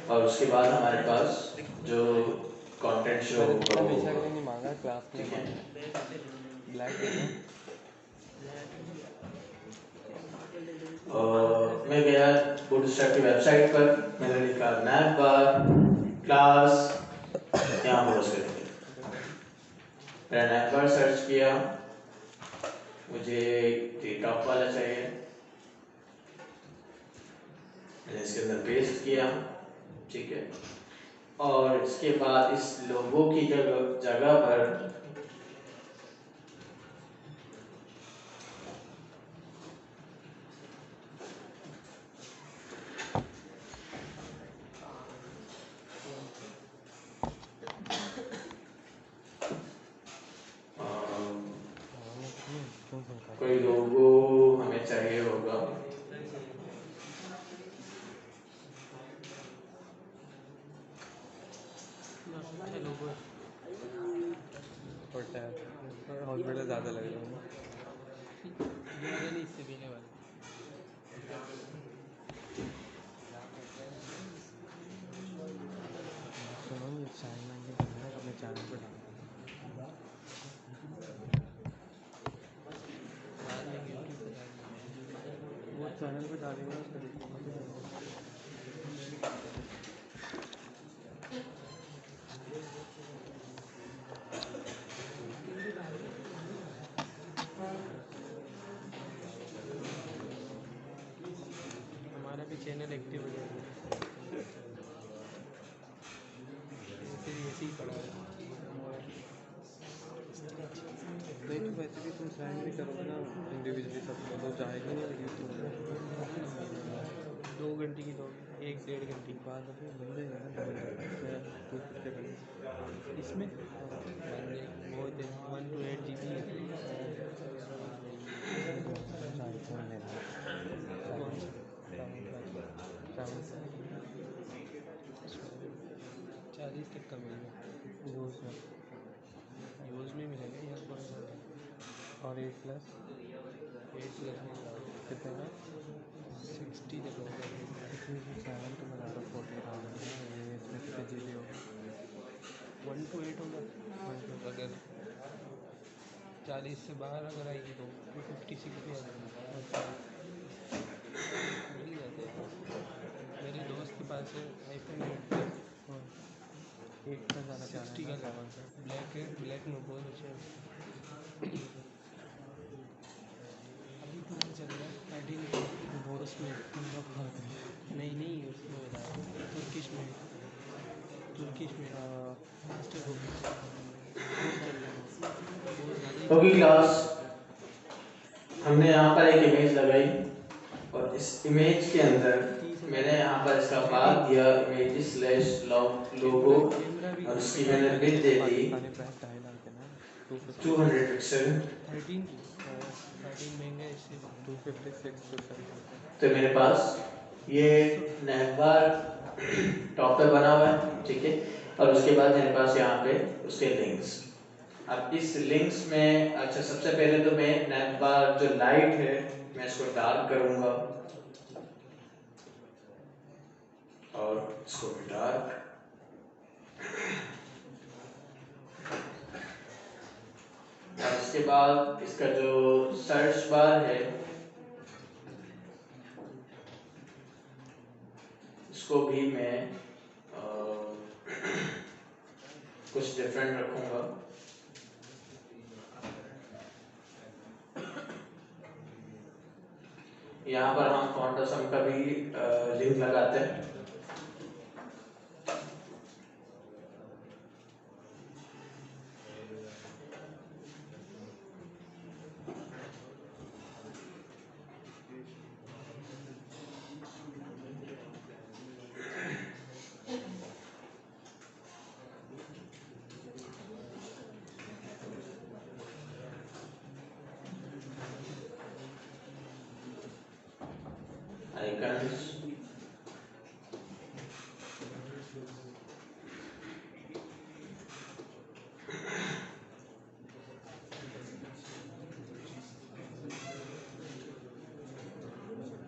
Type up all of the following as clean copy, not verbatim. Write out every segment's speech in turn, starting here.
और उसके बाद हमारे पास जो कंटेंट शो होगा वो हमेशा के होगा, लिए नहीं मांगा, क्लास के लिए ठीक है। मांगा। ब्लैक दे दो। मैं गया बूटस्ट्रैप की वेबसाइट पर, मैंने लिखा नैव बार क्लास, यहाँ पर उसके मैंने नैव बार सर्च किया, मुझे टॉप वाला चाहिए, मैंने इसके अंदर पेस्ट किया, ठीक है। और इसके बाद इस लोगो की जगह पर कोई लोगो हमें चाहिए होगा, हॉस्पिटल ज़्यादा लग रहा है। इससे पहले वाले सुनो, ये चाइना के बंदा अपने चैनल पर डाल वो चैनल पे डालेगा उसका देखूंगा। हमारा भी चैनल एक्टिव हो जाएगा, ऐसे ही पड़ा है। नहीं तो वैसे भी तुम सेंड भी करोगे ना इंडिविजुअली सबको, तो जाएगा नहीं लेकिन तुम 2 घंटे की दोगे, 1-1.5 घंटे की बात अभी बन जाएगा ना, मैं 250 करेंगे इसमें बंदे बहुत है, 1 to 8 GB है। आईफोन लेना है। कौन सा? 40 तक का मिलेगा, यूज़ में यूज़ में मिलेगा या कौन सा? और 8+ 8+ में कितने का? 60 तक होगा। इसमें जो चैनल तो बना रहा 40,000 ये इसमें कितने GB होगा? 1 to 8 होगा। अगर 40 से बाहर अगर आएगी तो 256 पे आ जाएगी, मिल जाते हैं। मेरे दोस्त के पास है iPhone 8+ 8 का ज़्यादा क्या 60 है का ना 7 का। ब्लैक है, ब्लैक में बहुत अच्छा है। अभी 12 चल रहा है, 13 वो उसमें। पूरा फर्क है। नहीं उसमें बता रहा हूँ, तुर्किश में मास्टर कॉपी बहुत चल रहा है, बहुत ज़्यादा ही होगी चल रहा क्लास। हमने यहाँ पर एक इमेज लगाई और इस इमेज के अंदर है। 30,000 मैंने यहाँ पर इसका पाथ सेटिंग दिया इमेज/लोगो कैमरा भी और उसकी भाई मैंने मैंने विड्थ देखो दे दी पाकिस्तानी ब्रांड ढाई लाख है ना, 250 200 पिक्सल। 13 की 13 महंगा है इससे। 256%। तो मेरे पास ये नैवबार टॉप पे बना हुआ है, ठीक है। और उसके बाद मेरे पास यहाँ पे उसके लिंक्स। अब इस लिंक्स में अच्छा, सबसे पहले तो मैं नैवबार जो लाइट है मैं इसको डार्क करूँगा और इसको भी डार्क। और इसके बाद इसका जो सर्च बार है इसको भी मैं कुछ डिफरेंट रखूँगा। यहाँ पर हम फॉन्टासम का भी लिंक लगाते हैं। आइकन्स,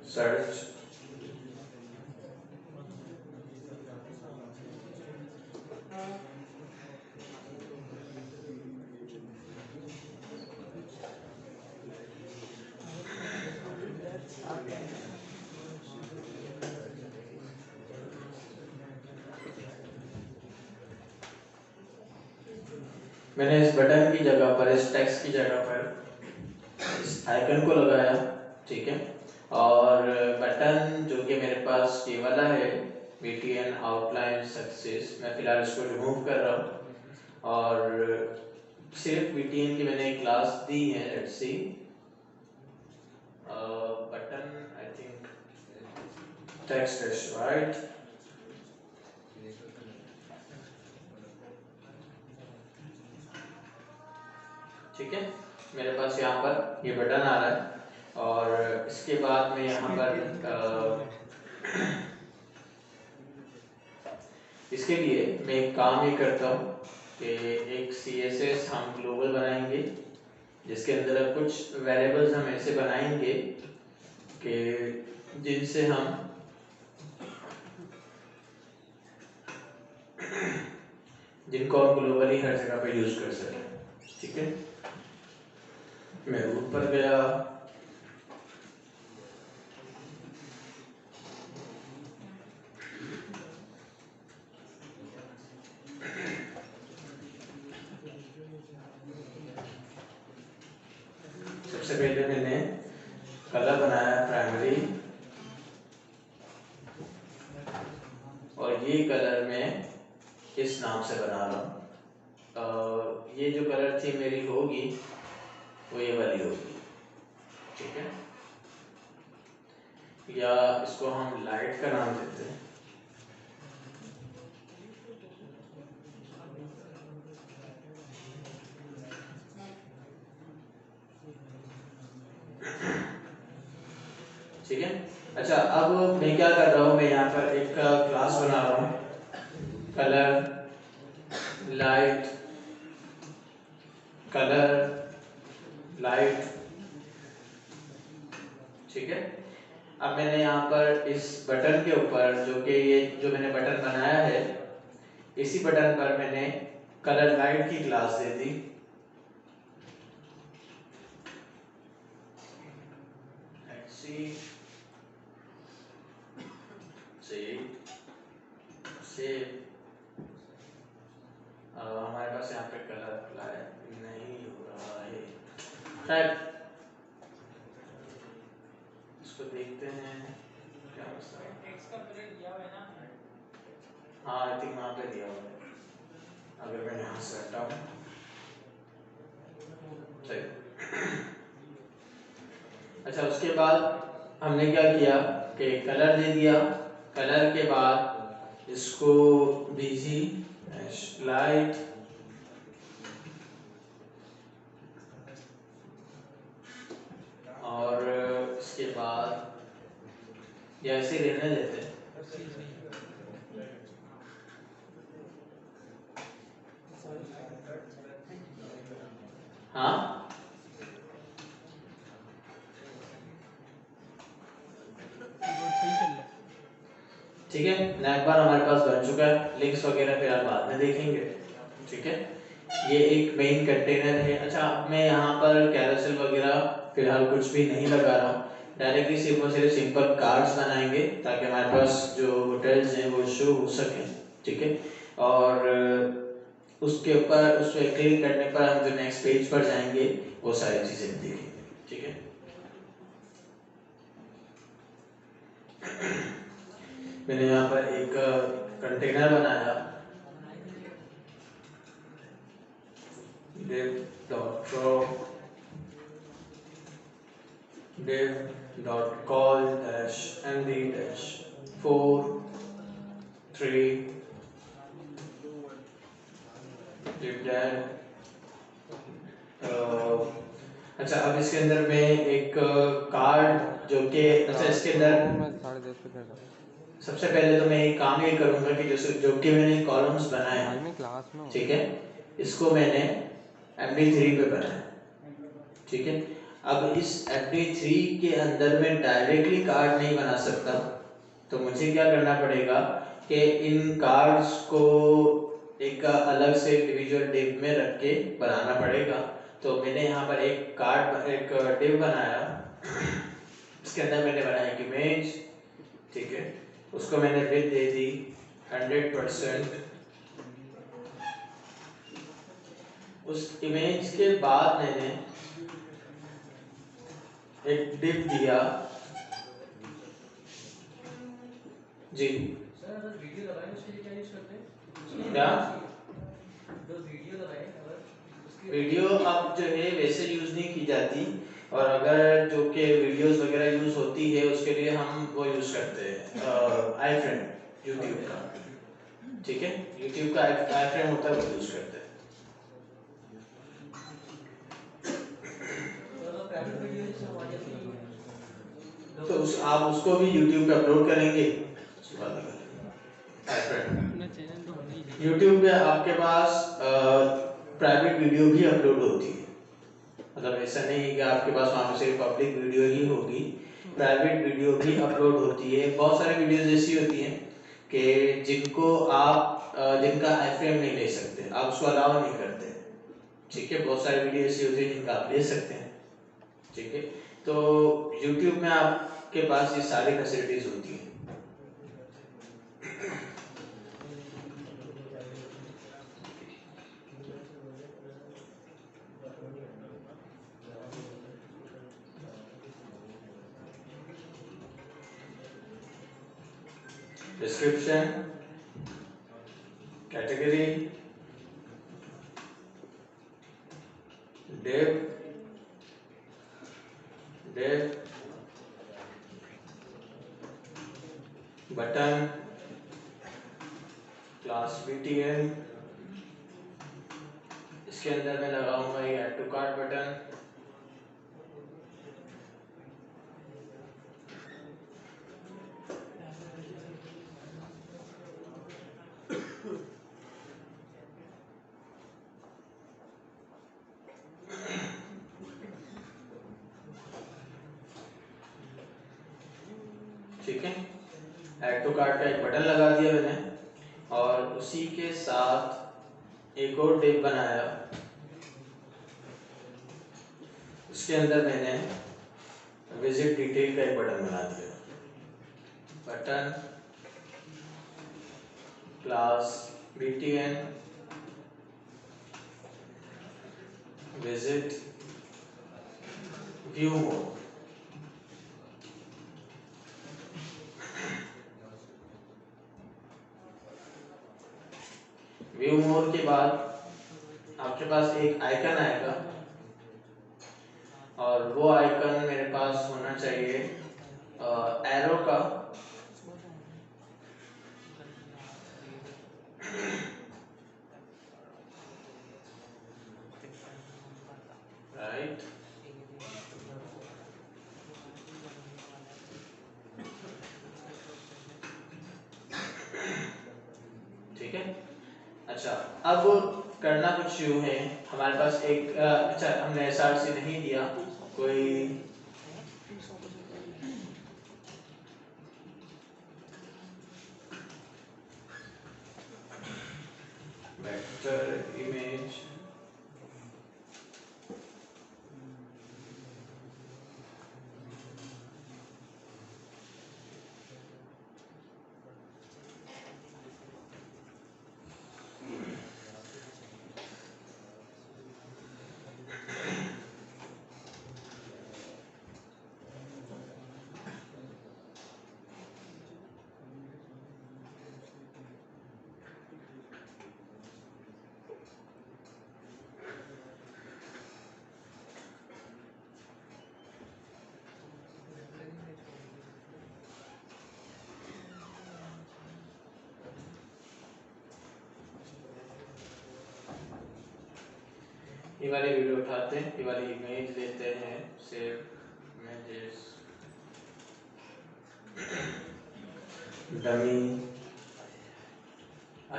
सर्च, मैंने इस बटन की जगह पर, इस टेक्स्ट की जगह पर इस आइकन को लगाया, ठीक है। और बटन जो कि मेरे पास ये वाला है, BTN आउटलाइन सक्सेस, मैं फिलहाल इसको रिमूव कर रहा हूँ और सिर्फ BTN की मैंने एक क्लास दी है। Let's see button, I think text is right, ठीक है। मेरे पास यहाँ पर ये बटन आ रहा है और इसके बाद मैं यहाँ पर इसके लिए मैं एक काम ये करता हूँ कि एक CSS हम ग्लोबल बनाएंगे, जिसके अंदर अब कुछ वेरिएबल्स हम ऐसे बनाएंगे कि जिनसे हम जिनको हम ग्लोबली हर जगह पे यूज कर सकें, ठीक है। मैं रूट पर गया, सबसे पहले मैंने कलर बनाया प्राइमरी, और ये कलर मैं इस नाम से बना रहा हूँ। ये जो कलर थी मेरी होगी वो ये वाली होगी, ठीक है। या इसको हम लाइट का नाम देते हैं, ठीक है। अच्छा, अब मैं क्या कर रहा हूँ, मैं यहाँ पर एक क्लास बना रहा हूँ, कलर लाइट, कलर लाइट, ठीक है। अब मैंने यहाँ पर इस बटन के ऊपर, जो कि ये जो मैंने बटन बनाया है, इसी बटन पर मैंने कलर लाइट की क्लास दे दी। हमारे पास यहाँ पे कलर अप्लाई नहीं हो रहा है, खैर इसको देखते हैं क्या मसला है। टेक्स्ट का पीरियड दिया हुआ है ना? हाँ, आई थिंक वहाँ पे दिया हुआ है। अगर मैं यहाँ से हटाऊँ, सही। अच्छा, उसके बाद हमने क्या किया कि कलर दे दिया, कलर के बाद इसको BG लाइट, और इसके बाद या ऐसे रहने देते हैं, हाँ ठीक है। नैक बार हमारे पास बन चुका है, लिंक्स वगैरह फिर आप बाद में देखेंगे, ठीक है। ये एक मेन कंटेनर है। अच्छा, मैं यहाँ पर कैरोसेल वगैरह फिलहाल कुछ भी नहीं लगा रहा हूँ, डायरेक्टली सिर्फ और सिर्फ सिंपल कार्ड्स बनाएंगे ताकि हमारे पास जो होटल्स हैं वो शो हो सकें, ठीक है। और उसके ऊपर उस पर क्लिक करने पर हम जो नेक्स्ट पेज पर जाएंगे वो सारी चीज़ें देखेंगे, ठीक है। मैंने यहाँ पर एक कंटेनर बनाया, div.call-md-4 3 div-dad। अच्छा, अब इसके अंदर मैं एक कार्ड जो कि, अच्छा इसके अंदर मैं 10:30 पे कर रहा हूँ सबसे पहले तो मैं एक काम ये करूंगा कि जो कि मैंने कॉलम्स बनाए भाई, हैं, मैं क्लास में हूँ। ठीक है, इसको मैंने MD3 पे बनाया, ठीक है। अब इस MD3 के अंदर मैं डायरेक्टली कार्ड नहीं बना सकता, तो मुझे क्या करना पड़ेगा कि इन कार्ड्स को एक अलग से इंडिविजुअल डिव में रख के बनाना पड़ेगा। तो मैंने यहाँ पर एक डिव बनाया, इसके अंदर मैंने बनाया एक इमेज, ठीक है। उसको मैंने विड्थ दे दी 100%, उस इमेज के बाद मैंने एक डिप दिया जी। सर अगर वीडियो लगाए उसके लिए क्या यूज करते हैं? क्या जो वीडियो लगाए अगर उसके वीडियो अब जो है वैसे यूज नहीं की जाती, और अगर जो कि वीडियोस वगैरह यूज होती है उसके लिए हम वो यूज करते हैं आई फ्रेम यूट्यूब का, ठीक है, यूट्यूब का आई फ्रेम होता है वो यूज करते हैं। तो अगर प्राइवेट वीडियो जैसे हमारी अपनी तो आप उसको भी यूट्यूब पे अपलोड करेंगे, उसके बाद आई फ्रेम अपना चैनल तो होना ही चाहिए। यूट्यूब पे आपके पास प्राइवेट वीडियो भी अपलोड होती है, मतलब ऐसा नहीं है कि आपके पास वहाँ पे सिर्फ पब्लिक वीडियो ही होगी, तो प्राइवेट वीडियो भी अपलोड होती है। बहुत सारी वीडियोस ऐसी होती हैं कि जिनको आप जिनका आई फ्रेम नहीं ले सकते, आप उसको अलाउ नहीं करते, ठीक है, बहुत सारी वीडियो ऐसी होती है जिनका आप ले सकते हैं, ठीक है। तो YouTube में आपके पास ये सारी फैसिलिटीज होती हैं। Description, category, div button, class btn, इसके अंदर मैं लगाऊंगा ये ऐड टू कार्ट बटन, ठीक है, ऐड टू कार्ट का एक बटन लगा दिया मैंने, और उसी के साथ एक और डिव बनाया, उसके अंदर मैंने विजिट डिटेल का एक बटन बना दिया, button class btn visit view mode. View mode के बाद आपके पास एक आइकन आएगा, और वो आइकन मेरे पास होना चाहिए एरो का, राइट, ठीक है। अच्छा, अब करना कुछ यूं है, हमारे पास एक अच्छा हमने एसआरसी नहीं दिया, कोई वेक्टर इमेज ये वाली वीडियो उठाते हैं, ये वाली इमेज लेते हैं, save images, dummy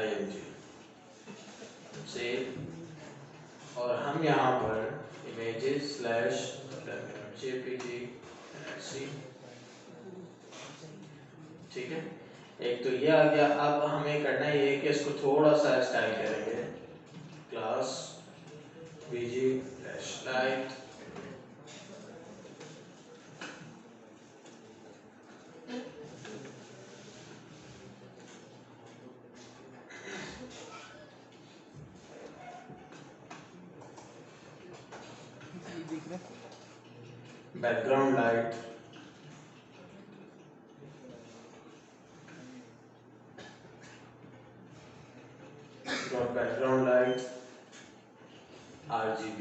img save, और हम यहाँ पर इमेजेस स्लैश jpg nfc, ठीक है, एक तो ये आ गया। अब हमें करना ये है कि इसको थोड़ा सा स्टाइल करेंगे, class bg light, background light, background light, RGB,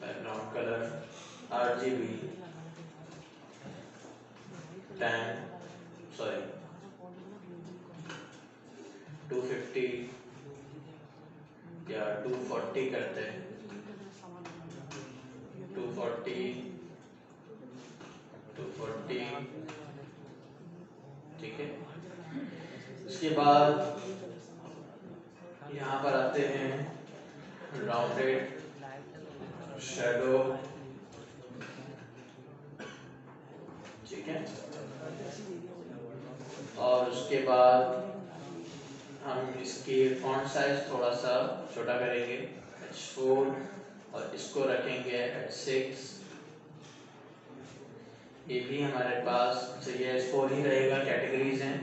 background colour, RGB 250 या 240 करते हैं, 240, 240, ठीक है। उसके बाद यहाँ पर आते हैं राउंडेड शैडो, ठीक है। और उसके बाद हम इसकी फॉन्ट साइज थोड़ा सा छोटा करेंगे H4 और इसको रखेंगे H6। ये भी हमारे पास ये H4 ही रहेगा, कैटेगरीज हैं।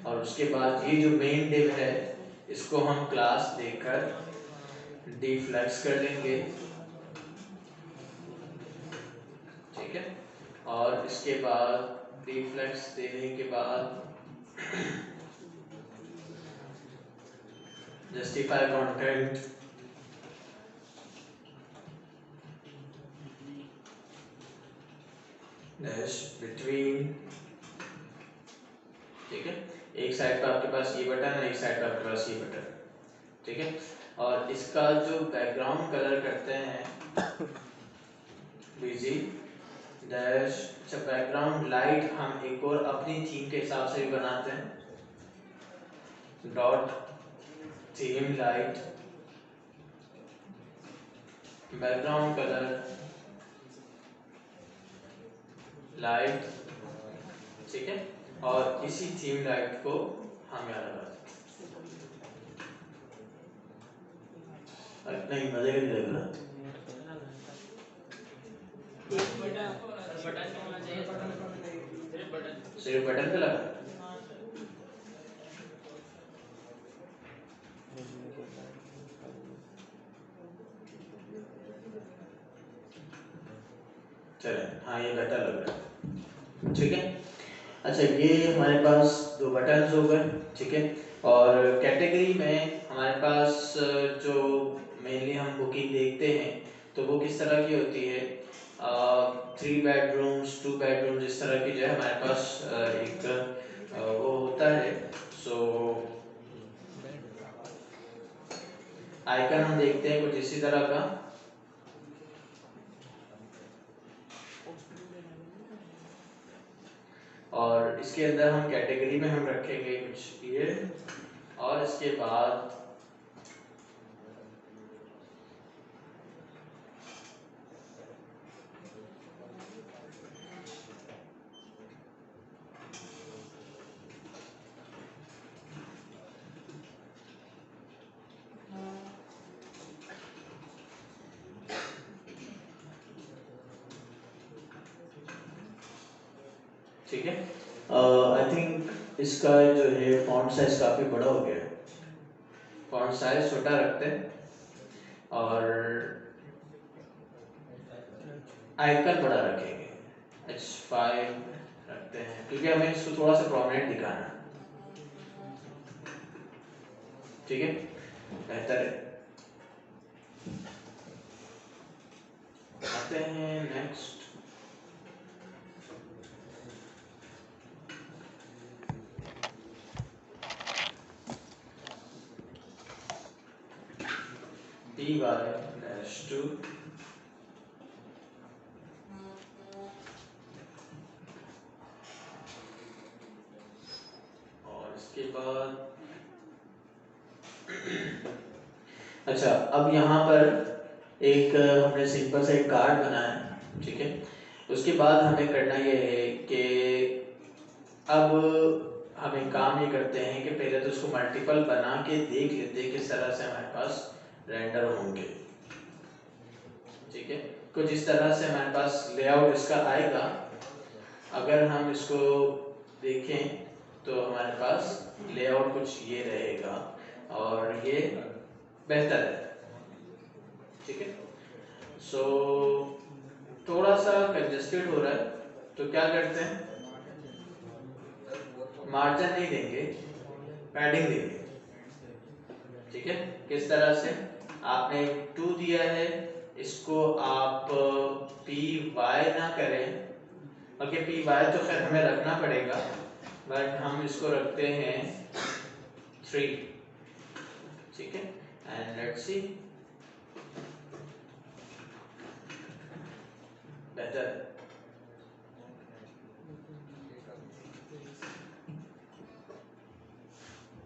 और उसके बाद ये जो मेन डिव है इसको हम क्लास देकर डिफ्लेक्स कर लेंगे, ठीक है। और इसके बाद डिफ्लेक्स देने के बाद जस्टिफाई कंटेंट, डैश बिटवीन, ठीक है। एक साइड पर आपके पास ये बटन है, एक साइड पर आपके पास ये बटन, ठीक है। और इसका जो बैकग्राउंड कलर करते हैं बीजी डैश, अच्छा बैकग्राउंड लाइट हम एक और अपनी थीम के हिसाब से भी बनाते हैं, dot theme light, background colour light, ठीक है। और इसी थीम लाइट को हम यहाँ लगाते हैं। नहीं मजे का नहीं लग रहा, सिर्फ बटन पे लगा। चले हाँ ये बेटर लग रहा है, ठीक है। अच्छा ये हमारे पास दो बटन्स हो गए, ठीक है। और कैटेगरी में हमारे पास जो मेनली हम बुकिंग देखते हैं तो वो किस तरह की होती है, 3 बेडरूम्स 2 बेडरूम्स इस तरह की जो है हमारे पास एक वो होता है। सो आइकन हम देखते हैं कुछ इसी तरह का, और इसके अंदर हम कैटेगरी में हम रखेंगे कुछ ये, और इसके बाद ठीक है। आई थिंक इसका जो है फॉन्ट साइज काफ़ी बड़ा हो गया है, फॉन्ट साइज छोटा रखते हैं और आइकन बड़ा रखेंगे, H5 रखते हैं क्योंकि हमें इसको थोड़ा सा प्रोमिनेंट दिखाना है, ठीक है, बेहतर है। आते हैं नेक्स्ट, Dy-2 और इसके बाद अच्छा अब यहाँ पर एक हमने सिंपल सा एक कार्ड बनाया है, ठीक है। उसके बाद हमें करना ये है कि अब हम एक काम ये करते हैं कि पहले तो उसको मल्टीपल बना के देख लेते हैं किस तरह से हमारे पास रेंडर होंगे, ठीक है। कुछ इस तरह से हमारे पास लेआउट इसका आएगा। अगर हम इसको देखें तो हमारे पास लेआउट कुछ ये रहेगा और ये बेहतर है, ठीक है। सो थोड़ा सा कंजेस्टेड हो रहा है, तो क्या करते हैं, मार्जिन नहीं देंगे, पैडिंग देंगे, ठीक है। किस तरह से, आपने 2 दिया है, इसको आप पी वाई ना करें, ओके, पी वाई तो खैर हमें रखना पड़ेगा, बट हम इसको रखते हैं 3, ठीक है। एंड लेट्स सी, बेहतर,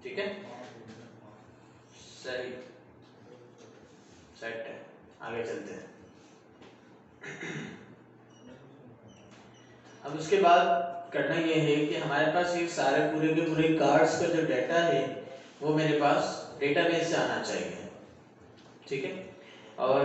ठीक है, सही, सेट है। आगे चलते हैं। अब उसके बाद करना ये है कि हमारे पास ये सारे पूरे के पूरे कार्ड्स का जो डाटा है वो मेरे पास डेटाबेस से आना चाहिए, ठीक है। और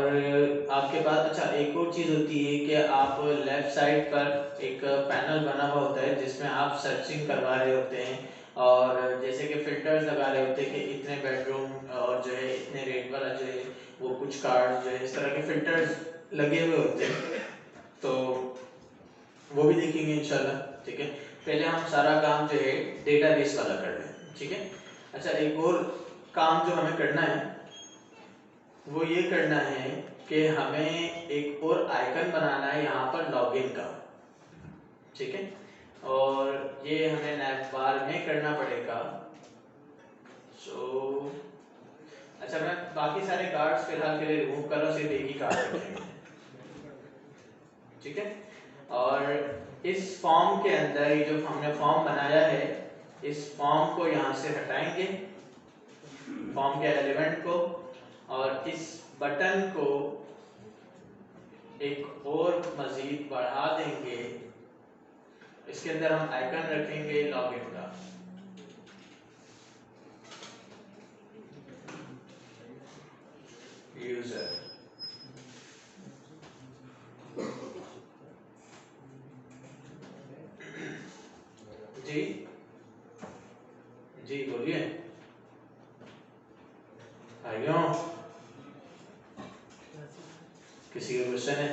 आपके पास अच्छा एक और चीज़ होती है कि आप लेफ्ट साइड पर एक पैनल बना हुआ होता है जिसमें आप सर्चिंग करवा रहे होते हैं, और जैसे कि फिल्टर्स लगा रहे होते हैं कि इतने बेडरूम और जो है इतने रेट वाला जो है वो कुछ कार्ड जो है इस तरह के फिल्टर्स लगे हुए होते हैं, तो वो भी देखेंगे इंशाल्लाह, ठीक है। पहले हम सारा काम जो है डेटाबेस वाला कर रहे हैं, ठीक है। अच्छा एक और काम जो हमें करना है वो ये करना है कि हमें एक और आइकन बनाना है यहाँ पर लॉगिन का, ठीक है। और ये हमें नैव बार में करना पड़ेगा। सो अच्छा मैं बाकी सारे कार्ड्स फिलहाल के लिए रिमूव कर रहा हूँ, सिर्फ एक ही कार्ड रखेंगे, ठीक है। और इस फॉर्म के अंदर ये जो हमने फॉर्म बनाया है, इस फॉर्म को यहाँ से हटाएंगे, फॉर्म के एलिमेंट को, और इस बटन को एक और मजीद बढ़ा देंगे, इसके अंदर हम आइकन रखेंगे लॉगिन का, यूजर, जी जी बोलिए भाइयों, किसी का क्वेश्चन है?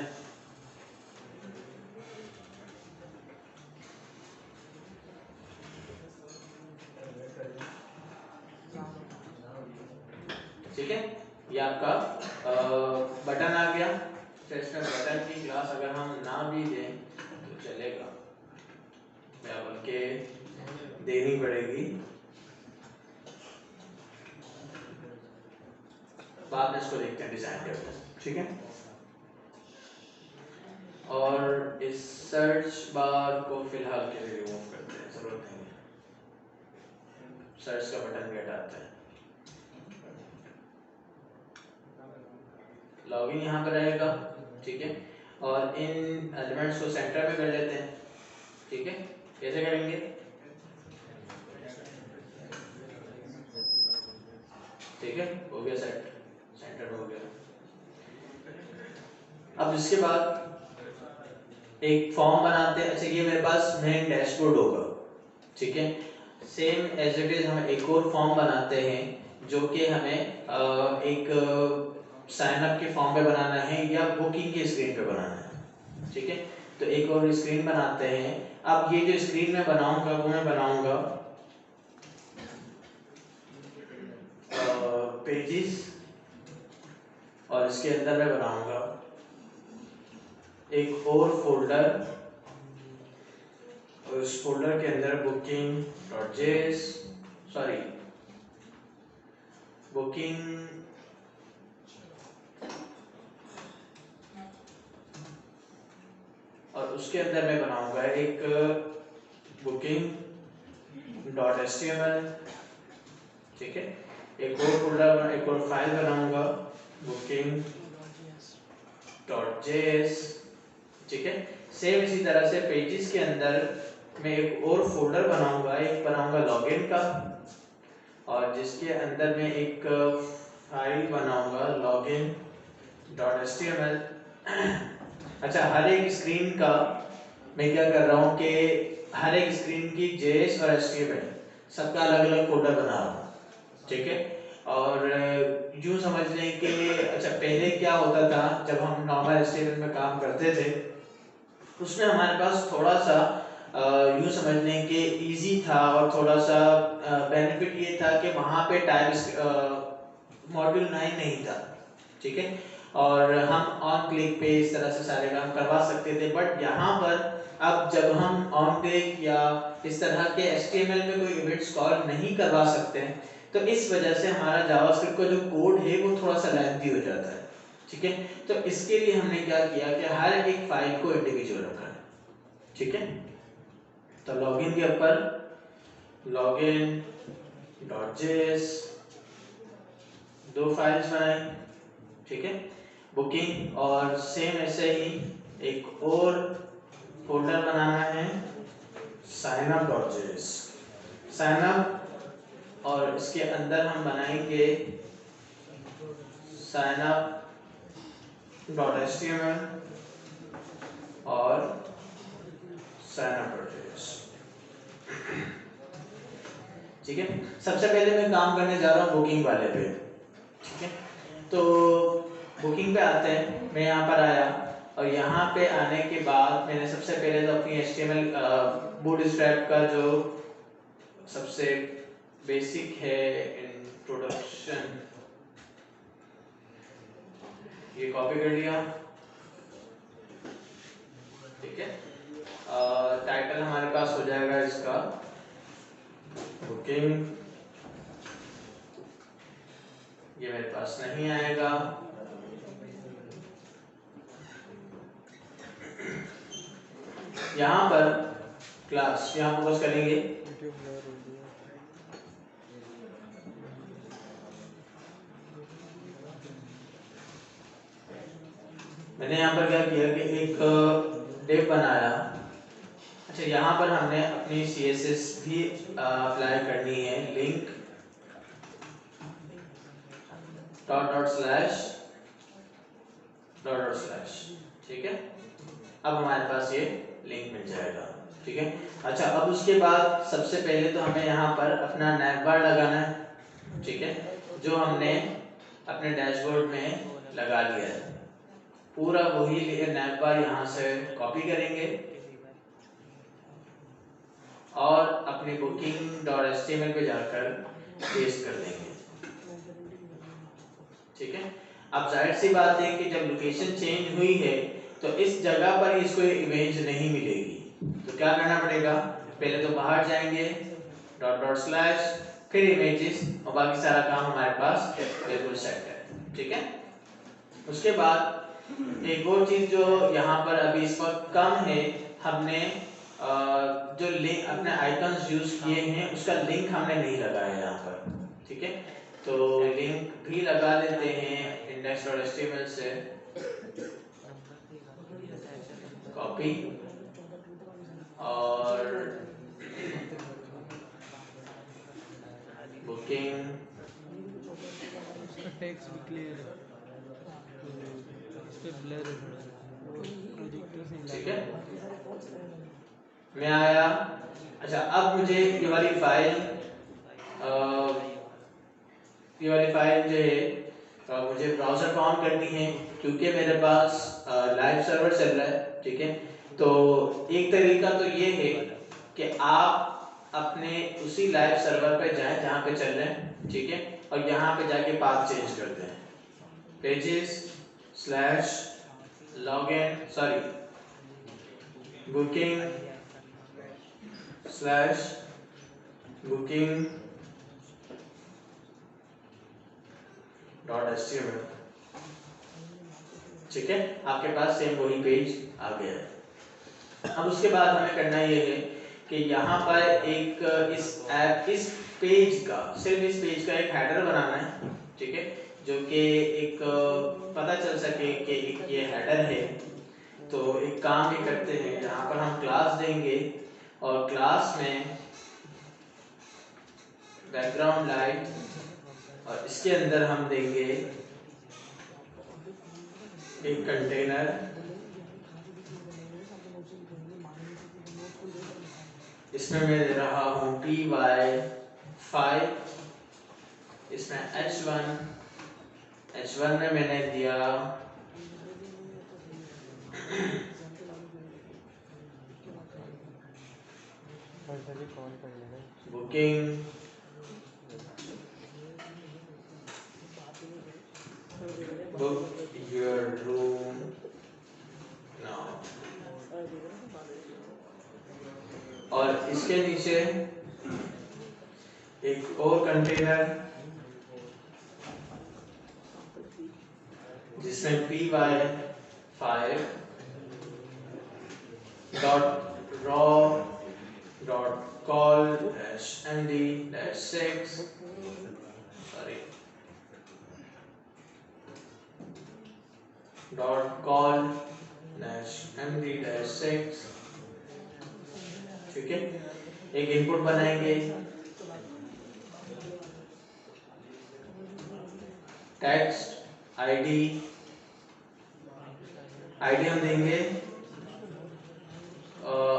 ठीक है, ये आपका बटन आ गया। तो इसमें बटन की क्लास अगर हम ना भी दें तो चलेगा, या बल्कि देनी पड़ेगी, बाद में इसको देखते हैं, डिजाइन करते हैं, ठीक है। और इस सर्च बार को फिलहाल के लिए रिमूव करते हैं, जरूरत नहीं है, सर्च का बटन भी हटाते हैं, लॉगिन यहाँ पर रहेगा, ठीक है। और इन एलिमेंट्स को सेंटर में कर लेते हैं, ठीक है। कैसे करेंगे, ठीक है, हो गया सेट, सेंटर हो गया। अब इसके बाद एक फॉर्म बनाते हैं। अच्छा ये मेरे पास मेन डैशबोर्ड होगा, ठीक है। सेम एज इट इज हम एक और फॉर्म बनाते हैं जो कि हमें एक साइन अप के फॉर्म पे बनाना है या बुकिंग के स्क्रीन पे बनाना है, ठीक है। तो एक और स्क्रीन बनाते हैं। अब ये जो स्क्रीन में बनाऊंगा वो मैं बनाऊंगा पेजेस, और इसके अंदर मैं बनाऊंगा एक और फोल्डर, और इस फोल्डर के अंदर booking.js, सॉरी बुकिंग और उसके अंदर मैं बनाऊंगा एक booking.html, ठीक है। एक और फोल्डर, एक और फाइल बनाऊंगा booking.js, ठीक है। सेम इसी तरह से पेजेस के अंदर मैं एक और फोल्डर बनाऊंगा, एक बनाऊंगा लॉगिन का, और जिसके अंदर मैं एक फाइल बनाऊंगा login.html। अच्छा हर एक स्क्रीन का मैं क्या कर रहा हूँ कि हर एक स्क्रीन की JS और HTML सबका अलग अलग फोल्डर बना रहा हूँ, ठीक है। और यूँ समझ लें कि अच्छा पहले क्या होता था जब हम नॉर्मल HTML में काम करते थे उसमें हमारे पास थोड़ा सा यूँ समझ लें कि इजी था और थोड़ा सा बेनिफिट ये था कि वहाँ पे टाइप मॉड्यूल 9 नहीं था, ठीक है, और हम ऑन क्लिक पे इस तरह से सारे काम करवा सकते थे। बट यहाँ पर अब जब हम ऑन क्लिक या इस तरह के HTML में कोई इवेंट्स कॉल नहीं करवा सकते हैं तो इस वजह से हमारा जावास्क्रिप्ट का जो कोड है वो थोड़ा सा लेंथी हो जाता है, ठीक है। तो इसके लिए हमने क्या किया कि हर एक फाइल को इंडिविजुअल रखा है, ठीक है। तो लॉगिन के ऊपर login.js 2 फाइल्स बनाई, ठीक है, बुकिंग, और सेम ऐसे ही एक और फोल्डर बनाना है signup.js signup, और इसके अंदर हम बनाएंगे signup.html और signup.js, ठीक है। सबसे पहले मैं काम करने जा रहा हूँ बुकिंग वाले पे, ठीक है। तो बुकिंग पे आते हैं, मैं यहाँ पर आया और यहाँ पे आने के बाद मैंने सबसे पहले तो अपनी HTML बूटस्ट्रैप का जो सबसे बेसिक है इंट्रोडक्शन ये कॉपी कर लिया, ठीक है। टाइटल हमारे पास हो जाएगा इसका बुकिंग, ये मेरे पास नहीं आएगा, यहाँ पर क्लास यहाँ फोकस करेंगे, वीडियो ब्लर हो गया। मैंने यहाँ पर क्या किया कि एक डिव बनाया। अच्छा यहाँ पर हमने अपनी CSS भी अप्लाई करनी है, लिंक डॉट स्लैश, ठीक है। अब हमारे पास ये लिंक मिल जाएगा, ठीक है। अच्छा अब उसके बाद सबसे पहले तो हमें यहाँ पर अपना नैवबार लगाना है, ठीक है, जो हमने अपने डैशबोर्ड में लगा लिया है। पूरा वही नैवबार यहाँ से कॉपी करेंगे और अपनी booking.html पे जाकर पेस्ट कर देंगे, ठीक है। अब जाहिर सी बात है कि जब लोकेशन चेंज हुई है तो इस जगह पर इसको इमेज नहीं मिलेगी, तो क्या करना पड़ेगा, पहले तो बाहर जाएंगे डॉट स्लैश फिर इमेजेस और बाकी सारा काम हमारे पास बिल्कुल सेट है, ठीक है। उसके बाद एक और चीज जो यहाँ पर अभी इस वक्त कम है, हमने जो लिंक अपने आइकन्स यूज किए हैं उसका लिंक हमने नहीं लगाया यहाँ पर, ठीक है। तो लिंक भी लगा लेते हैं index.html से, कॉपी और बुकिंग, उसका टेक्स्ट भी क्लियर है, तो इस पे ब्लर है थोड़ा सा, वो प्रोजेक्टर से ठीक है। मैं आया, अच्छा अब मुझे ये वाली फाइल जो है मुझे ब्राउजर पे ऑन करनी है क्योंकि मेरे पास लाइव सर्वर चल रहा है, ठीक है। तो एक तरीका तो ये है कि आप अपने उसी लाइव सर्वर पे जाएं जहां पे चल रहे हैं, ठीक है, और यहाँ पे जाके पाथ चेंज कर दें, pages/login/booking/html, ठीक है। आपके पास सेम वही पेज आ गया है। अब उसके बाद हमें करना ये है कि यहाँ पर एक इस पेज का, सिर्फ इस पेज का एक हेडर बनाना है, ठीक है, जो कि एक पता चल सके कि एक ये हेडर है। तो एक काम ये करते हैं, यहाँ पर हम क्लास देंगे और क्लास में बैकग्राउंड लाइट और इसके अंदर हम देंगे एक कंटेनर, इसमें मैं दे रहा हूँ py5, इसमें H1 में मैंने दिया फर्दर कॉल कर लेना। Booking book your room now, और इसके नीचे एक और कंटेनर जिसमें py5.raw.call-md-6 .call-md-6, ठीक है। एक इनपुट बनाएंगे, टेक्स्ट आईडी हम देंगे।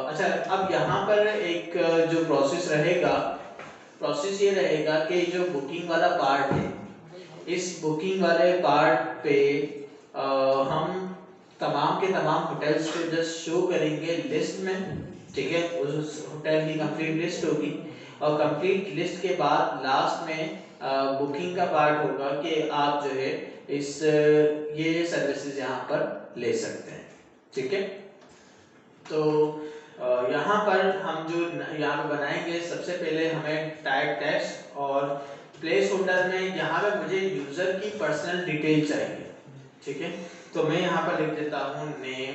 अच्छा, अब यहाँ पर एक जो प्रोसेस रहेगा, प्रोसेस ये रहेगा कि जो बुकिंग वाला पार्ट है, इस बुकिंग वाले पार्ट पे हम तमाम के तमाम होटल्स को जस्ट शो करेंगे लिस्ट में, ठीक है। उस होटल की कंप्लीट लिस्ट होगी और कंप्लीट लिस्ट के बाद लास्ट में बुकिंग का पार्ट होगा कि आप जो है ये सर्विसेज यहाँ पर ले सकते हैं, ठीक है। तो यहाँ पर हम जो यहाँ पे बनाएंगे, सबसे पहले हमें टैग टेक्स्ट और प्लेस होल्डर में यहाँ पे मुझे यूजर की पर्सनल डिटेल चाहिए, ठीक है। तो मैं यहाँ पर लिख देता हूँ नेम,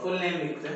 फुल नेम लिखते हैं।